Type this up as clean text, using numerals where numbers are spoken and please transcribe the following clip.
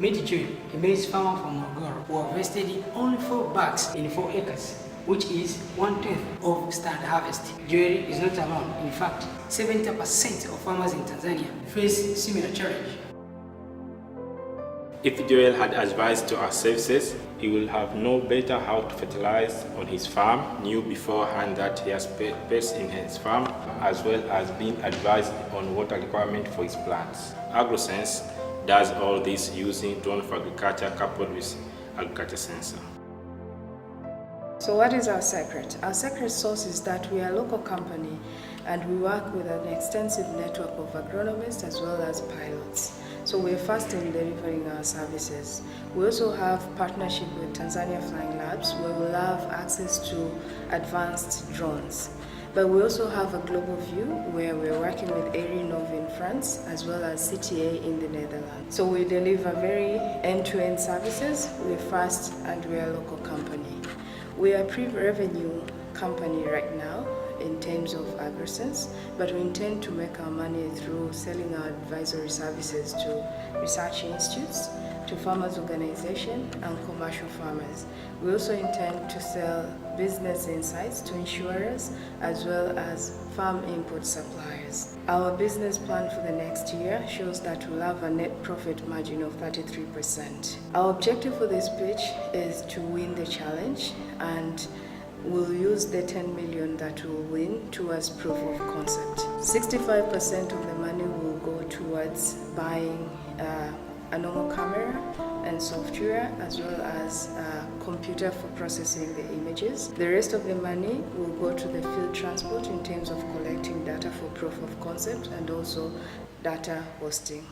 Mid-June, a maize farmer from Morogoro who harvested only 4 bags in 4 acres, which is 1/10 of standard harvest. Joel is not alone. In fact, 70% of farmers in Tanzania face similar challenge. If Joel had advised to our services, he will have known better how to fertilize on his farm, knew beforehand that he has pests in his farm, as well as being advised on water requirement for his plants. AgroSense does all this using drone for agriculture coupled with agriculture sensor. So what is our secret? Our secret sauce is that we are a local company and we work with an extensive network of agronomists as well as pilots. So we're fast in delivering our services. We also have partnership with Tanzania Flying Labs where we'll have access to advanced drones. But we also have a global view where we're working with Agrinfo in France as well as CTA in the Netherlands. So we deliver very end-to-end services, we're fast and we're a local company. We are a pre-revenue company right now in terms of AgroSense, but we intend to make our money through selling our advisory services to research institutes, to farmers' organizations, and commercial farmers. We also intend to sell business insights to insurers as well as farm input suppliers. Our business plan for the next year shows that we'll have a net profit margin of 33%. Our objective for this pitch is to win the challenge, and we'll use the 10 million that we'll win towards proof of concept. 65% of the money will go towards buying a normal camera and software as well as a computer for processing the images. The rest of the money will go to the field transport in terms of collecting data for proof of concept and also data hosting.